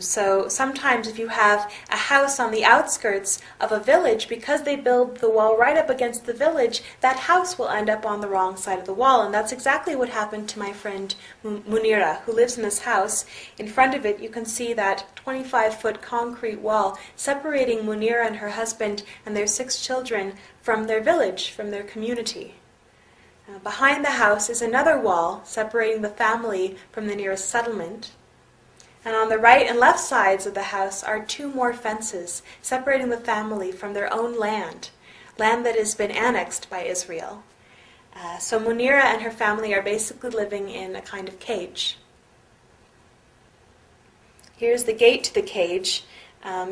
So sometimes if you have a house on the outskirts of a village, because they build the wall right up against the village, that house will end up on the wrong side of the wall. And that's exactly what happened to my friend Munira, who lives in this house. In front of it you can see that 25-foot concrete wall separating Munira and her husband and their 6 children from their village, from their community. Behind the house is another wall separating the family from the nearest settlement. And on the right and left sides of the house are 2 more fences separating the family from their own land, land that has been annexed by Israel. So Munira and her family are basically living in a kind of cage. Here's the gate to the cage.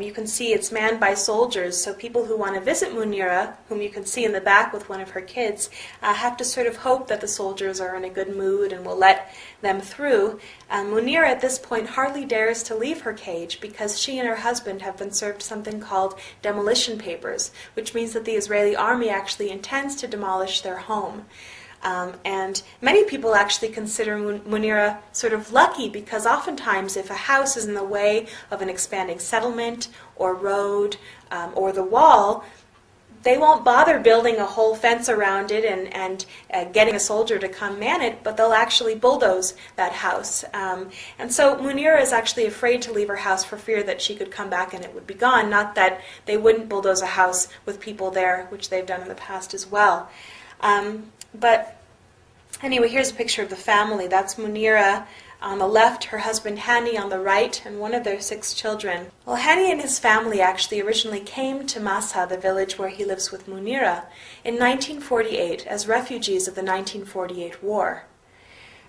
You can see it's manned by soldiers, so people who want to visit Munira, whom you can see in the back with one of her kids, have to sort of hope that the soldiers are in a good mood and will let them through. Munira at this point hardly dares to leave her cage because she and her husband have been served something called demolition papers, which means that the Israeli army actually intends to demolish their home. And many people actually consider Munira sort of lucky because oftentimes if a house is in the way of an expanding settlement or road or the wall, they won't bother building a whole fence around it and getting a soldier to come man it, but they'll actually bulldoze that house. And so Munira is actually afraid to leave her house for fear that she could come back and it would be gone, not that they wouldn't bulldoze a house with people there, which they've done in the past as well. But anyway, here's a picture of the family. That's Munira on the left, her husband Hani on the right, and one of their 6 children. Well, Hani and his family actually originally came to Massa, the village where he lives with Munira, in 1948 as refugees of the 1948 war.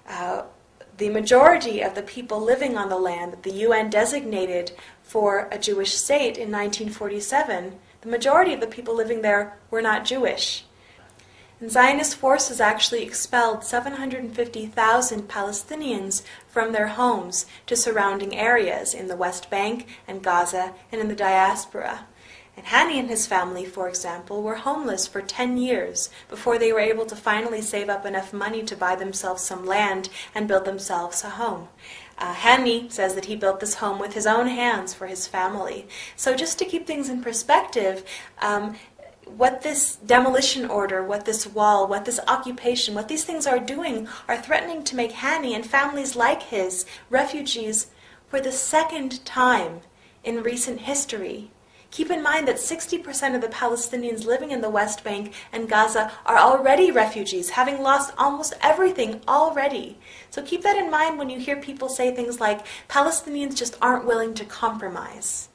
The majority of the people living on the land that the UN designated for a Jewish state in 1947, the majority of the people living there were not Jewish. And Zionist forces actually expelled 750,000 Palestinians from their homes to surrounding areas in the West Bank and Gaza and in the diaspora. And Hani and his family, for example, were homeless for 10 years before they were able to finally save up enough money to buy themselves some land and build themselves a home. Hani says that he built this home with his own hands for his family. So just to keep things in perspective, what this demolition order, what this wall, what this occupation, what these things are doing are threatening to make Hani and families like his refugees for the 2nd time in recent history. Keep in mind that 60% of the Palestinians living in the West Bank and Gaza are already refugees, having lost almost everything already. So keep that in mind when you hear people say things like, Palestinians just aren't willing to compromise.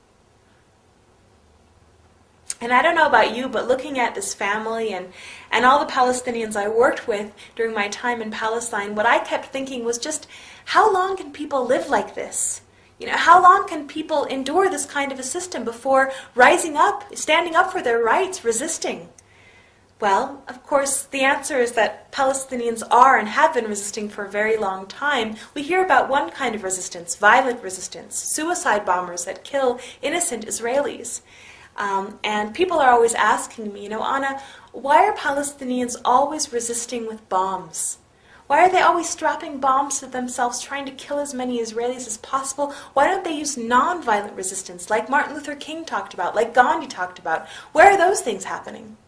And I don't know about you, but looking at this family and all the Palestinians I worked with during my time in Palestine, what I kept thinking was just, how long can people live like this? You know, how long can people endure this kind of a system before rising up, standing up for their rights, resisting? Well, of course, the answer is that Palestinians are and have been resisting for a very long time. We hear about one kind of resistance, violent resistance, suicide bombers that kill innocent Israelis. And people are always asking me, Anna, why are Palestinians always resisting with bombs? Why are they always strapping bombs to themselves, trying to kill as many Israelis as possible? Why don't they use nonviolent resistance, like Martin Luther King talked about, like Gandhi talked about? Where are those things happening?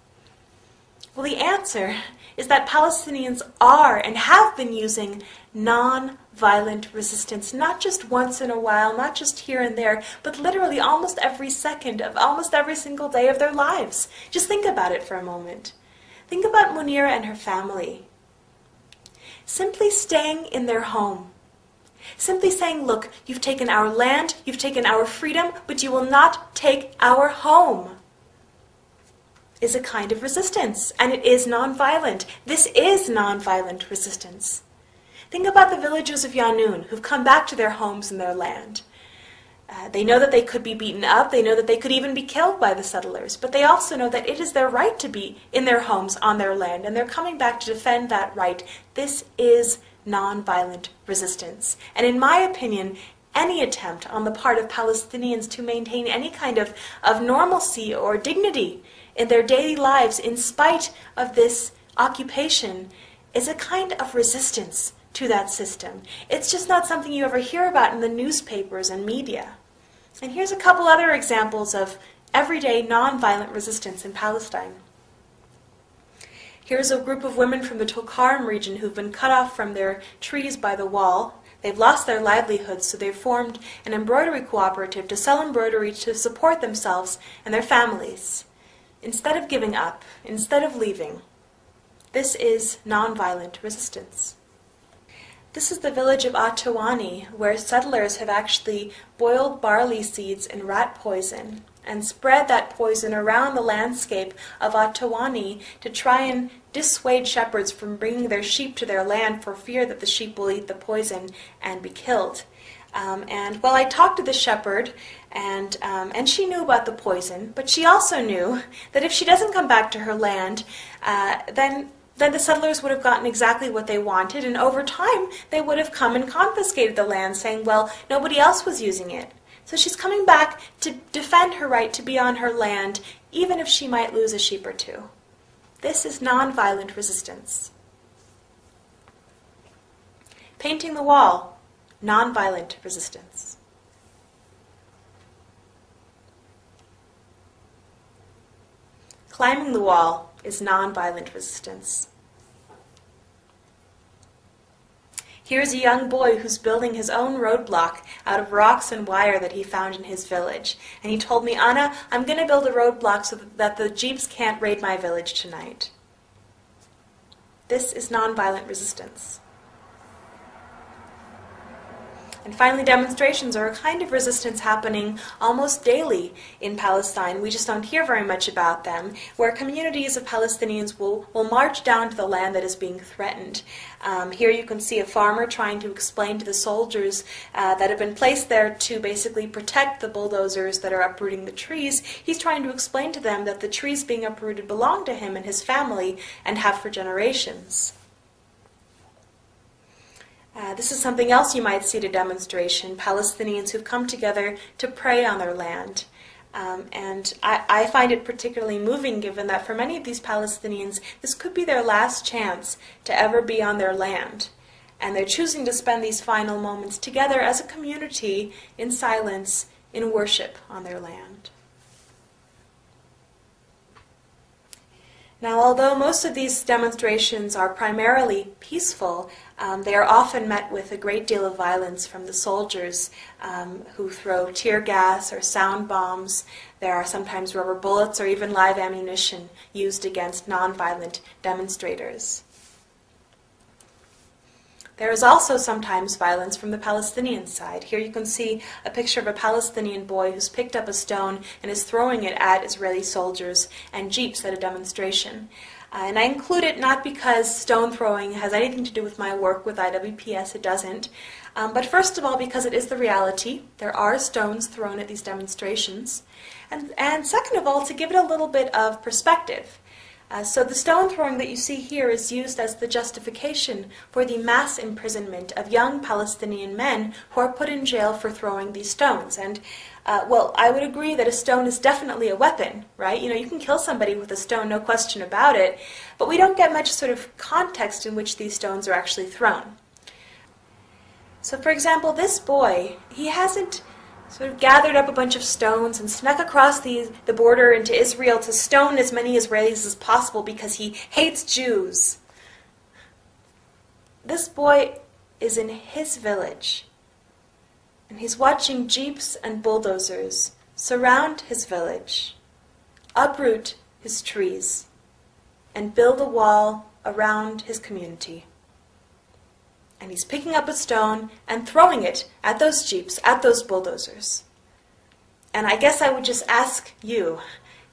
Well, the answer is that Palestinians are and have been using non-violent resistance, not just once in a while, not just here and there, but literally almost every second of almost every single day of their lives. Just think about it for a moment. Think about Munira and her family. Simply staying in their home. Simply saying, look, you've taken our land, you've taken our freedom, but you will not take our home, is a kind of resistance, and it is nonviolent. This is nonviolent resistance. Think about the villagers of Yanun who've come back to their homes and their land. They know that they could be beaten up, they know that they could even be killed by the settlers, but they also know that it is their right to be in their homes on their land, and they're coming back to defend that right. This is nonviolent resistance. And in my opinion, any attempt on the part of Palestinians to maintain any kind of normalcy or dignity in their daily lives in spite of this occupation is a kind of resistance to that system. It's just not something you ever hear about in the newspapers and media. And here's a couple other examples of everyday nonviolent resistance in Palestine. Here's a group of women from the Tulkarm region who've been cut off from their trees by the wall. They've lost their livelihoods, so they've formed an embroidery cooperative to sell embroidery to support themselves and their families. Instead of giving up, instead of leaving, this is nonviolent resistance. This is the village of Atawani, where settlers have actually boiled barley seeds in rat poison and spread that poison around the landscape of Atawani to try and dissuade shepherds from bringing their sheep to their land for fear that the sheep will eat the poison and be killed. I talked to the shepherd, and she knew about the poison, but she also knew that if she doesn't come back to her land, then the settlers would have gotten exactly what they wanted, and over time they would have come and confiscated the land, saying, well, nobody else was using it. So she's coming back to defend her right to be on her land, even if she might lose a sheep or two. This is nonviolent resistance. Painting the wall, nonviolent resistance. Climbing the wall is nonviolent resistance. Here's a young boy who's building his own roadblock out of rocks and wire that he found in his village. And he told me, Anna, I'm going to build a roadblock so that the jeeps can't raid my village tonight. This is nonviolent resistance. And finally, demonstrations are a kind of resistance happening almost daily in Palestine. We just don't hear very much about them, where communities of Palestinians will march down to the land that is being threatened. Here you can see a farmer trying to explain to the soldiers that have been placed there to basically protect the bulldozers that are uprooting the trees. He's trying to explain to them that the trees being uprooted belong to him and his family and have for generations. This is something else you might see at a demonstration, Palestinians who've come together to pray on their land. And I find it particularly moving, given that for many of these Palestinians, this could be their last chance to ever be on their land. And they're choosing to spend these final moments together as a community in silence, in worship on their land. Now, although most of these demonstrations are primarily peaceful, they are often met with a great deal of violence from the soldiers who throw tear gas or sound bombs. There are sometimes rubber bullets or even live ammunition used against nonviolent demonstrators. There is also sometimes violence from the Palestinian side. Here you can see a picture of a Palestinian boy who's picked up a stone and is throwing it at Israeli soldiers and jeeps at a demonstration. And I include it not because stone throwing has anything to do with my work with IWPS, it doesn't, but first of all because it is the reality. There are stones thrown at these demonstrations. And second of all, to give it a little bit of perspective. So the stone throwing that you see here is used as the justification for the mass imprisonment of young Palestinian men who are put in jail for throwing these stones. And well, I would agree that a stone is definitely a weapon, right? You know, you can kill somebody with a stone, no question about it, but we don't get much sort of context in which these stones are actually thrown. So for example, this boy, he hasn't sort of gathered up a bunch of stones and snuck across the border into Israel to stone as many Israelis as possible because he hates Jews. This boy is in his village, and he's watching jeeps and bulldozers surround his village, uproot his trees, and build a wall around his community. And he's picking up a stone and throwing it at those jeeps, at those bulldozers. And I guess I would just ask you,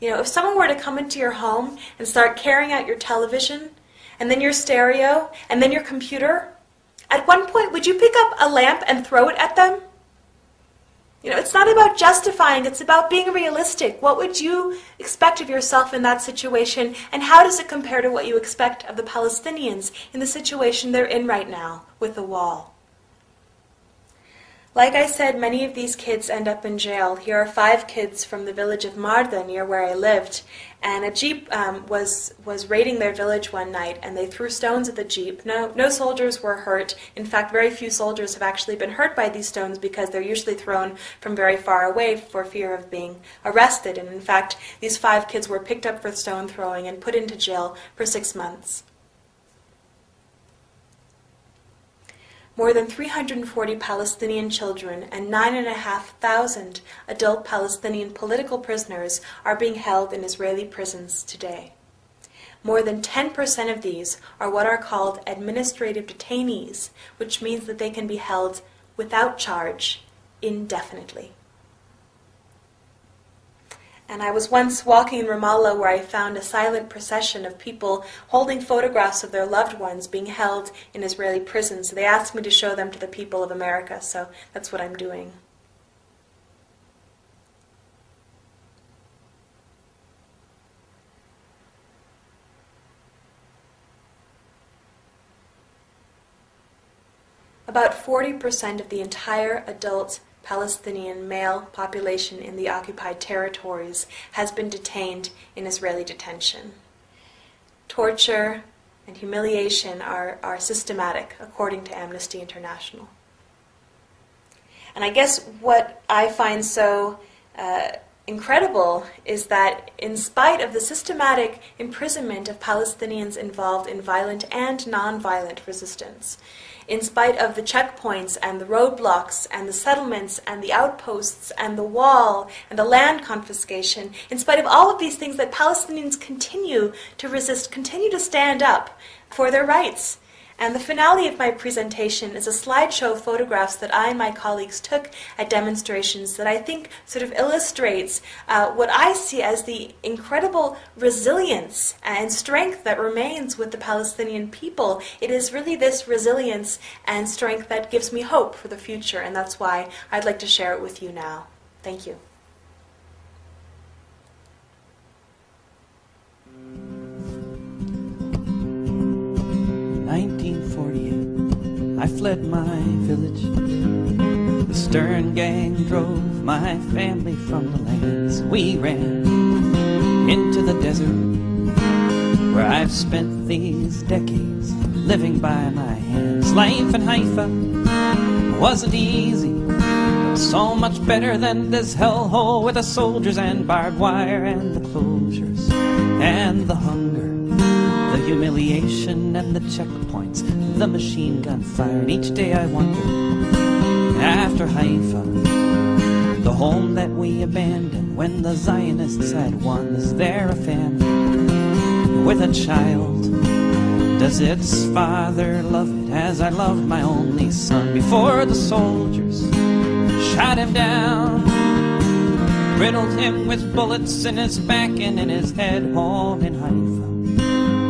if someone were to come into your home and start carrying out your television, and then your stereo, and then your computer, at one point, would you pick up a lamp and throw it at them? It's not about justifying, it's about being realistic. What would you expect of yourself in that situation, and how does it compare to what you expect of the Palestinians in the situation they're in right now with the wall? Like I said, many of these kids end up in jail. Here are 5 kids from the village of Marda, near where I lived, and a jeep was raiding their village one night, and they threw stones at the jeep. No soldiers were hurt. In fact, very few soldiers have actually been hurt by these stones because they're usually thrown from very far away for fear of being arrested. And in fact, these 5 kids were picked up for stone throwing and put into jail for 6 months. More than 340 Palestinian children and 9,500 adult Palestinian political prisoners are being held in Israeli prisons today. More than 10% of these are what are called administrative detainees, which means that they can be held without charge indefinitely. And I was once walking in Ramallah where I found a silent procession of people holding photographs of their loved ones being held in Israeli prisons. So they asked me to show them to the people of America, so that's what I'm doing. About 40% of the entire adult Palestinian male population in the occupied territories has been detained in Israeli detention. Torture and humiliation are systematic, according to Amnesty International. And I guess what I find so incredible is that in spite of the systematic imprisonment of Palestinians involved in violent and non-violent resistance, in spite of the checkpoints and the roadblocks and the settlements and the outposts and the wall and the land confiscation, in spite of all of these things, that Palestinians continue to resist, continue to stand up for their rights. And the finale of my presentation is a slideshow of photographs that I and my colleagues took at demonstrations that I think sort of illustrates what I see as the incredible resilience and strength that remains with the Palestinian people. It is really this resilience and strength that gives me hope for the future, and that's why I'd like to share it with you now. Thank you. 1948, I fled my village. The Stern gang drove my family from the lands. We ran into the desert where I've spent these decades living by my hands. Life in Haifa wasn't easy, but so much better than this hellhole with the soldiers and barbed wire and the closures and the hunger, the humiliation and the checkpoints, the machine gun fire. And each day I wonder, after Haifa, the home that we abandoned when the Zionists had won, is there a family with a child? Does its father love it as I loved my only son before the soldiers shot him down, riddled him with bullets in his back and in his head? Home in Haifa,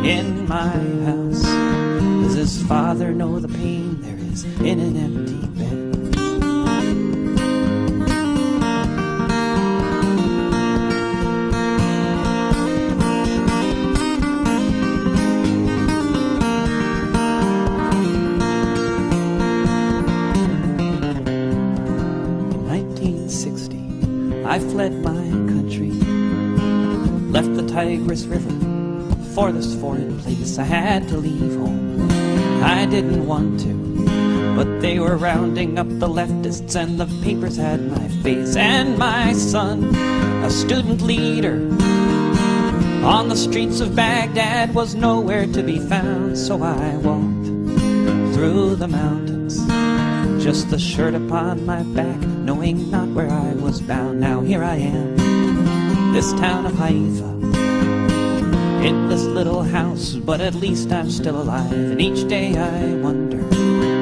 in my house, does his father know the pain there is in an empty bed? Tigris River for this foreign place. I had to leave home, I didn't want to, but they were rounding up the leftists and the papers had my face. And my son, a student leader on the streets of Baghdad, was nowhere to be found. So I walked through the mountains, just the shirt upon my back, knowing not where I was bound. Now here I am, this town of Haifa, in this little house, but at least I'm still alive. And each day I wonder,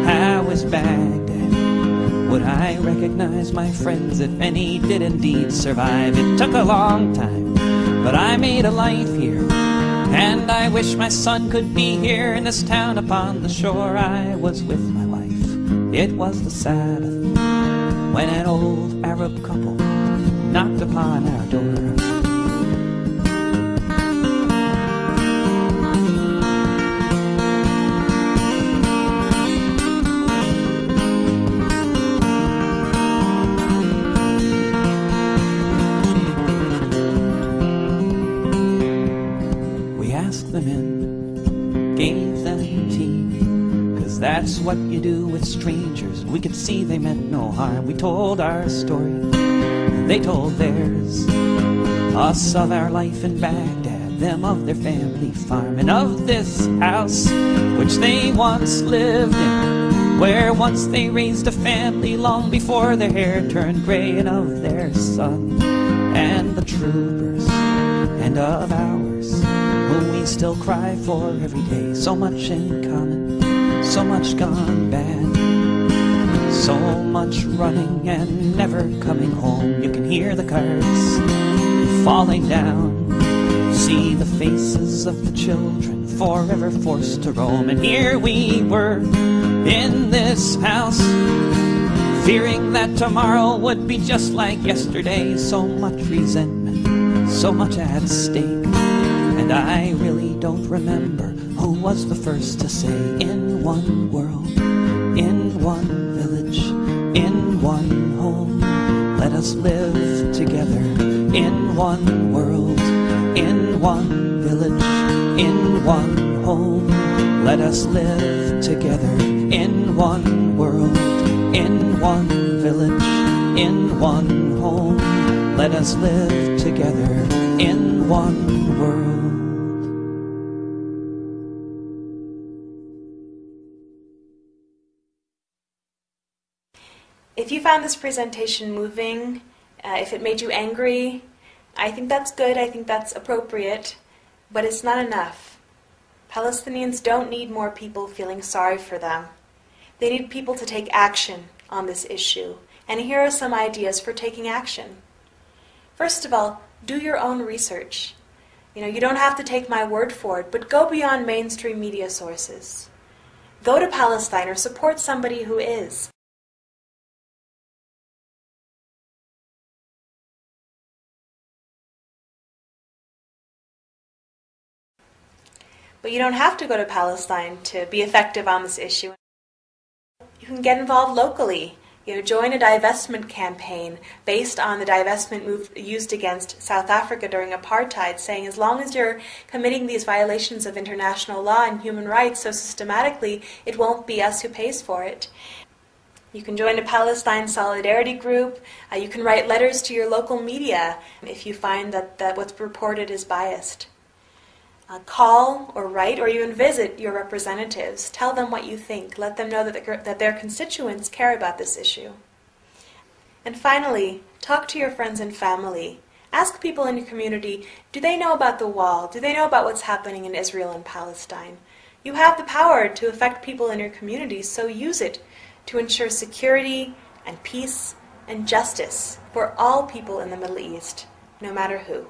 how is Baghdad? Would I recognize my friends if any did indeed survive? It took a long time, but I made a life here, and I wish my son could be here in this town upon the shore. I was with my wife, it was the Sabbath, when an old Arab couple knocked upon our door. Them in, gave them tea, 'cause that's what you do with strangers. We could see they meant no harm. We told our story, they told theirs, us of our life in Baghdad, them of their family farm, and of this house which they once lived in, where once they raised a family long before their hair turned gray, and of their son and the troopers, and of ours, whom we still cry for every day. So much in common, so much gone bad, so much running and never coming home. You can hear the cards falling down, see the faces of the children forever forced to roam. And here we were in this house, fearing that tomorrow would be just like yesterday. So much resentment, so much at stake, and I really don't remember who was the first to say, in one world, in one village, in one home, let us live together. In one world, in one village, in one home, let us live together. In one world, in one village, in one home, let us live together. In one world. If you found this presentation moving, if it made you angry, I think that's good, I think that's appropriate, but it's not enough. Palestinians don't need more people feeling sorry for them. They need people to take action on this issue, and here are some ideas for taking action. First of all, do your own research. You don't have to take my word for it, but go beyond mainstream media sources. Go to Palestine or support somebody who is. But you don't have to go to Palestine to be effective on this issue. You can get involved locally. Join a divestment campaign based on the divestment move used against South Africa during apartheid, saying as long as you're committing these violations of international law and human rights so systematically, it won't be us who pays for it. You can join a Palestine solidarity group. You can write letters to your local media if you find that what's reported is biased. Call or write or even visit your representatives. Tell them what you think. Let them know that their constituents care about this issue. And finally, talk to your friends and family. Ask people in your community, do they know about the wall? Do they know about what's happening in Israel and Palestine? You have the power to affect people in your community, so use it to ensure security and peace and justice for all people in the Middle East, no matter who.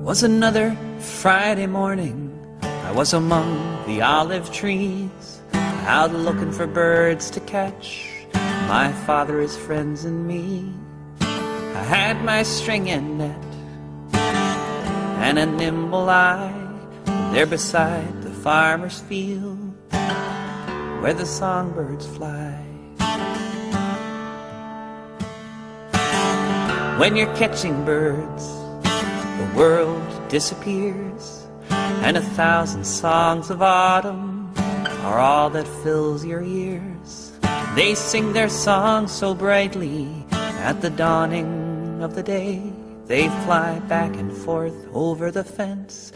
Was another Friday morning, I was among the olive trees. out looking for birds to catch, my father, his friends, and me. I had my string and net and a nimble eye there beside the farmer's field where the songbirds fly. When you're catching birds, the world disappears, and 1,000 songs of autumn are all that fills your ears. They sing their songs so brightly at the dawning of the day. They fly back and forth over the fence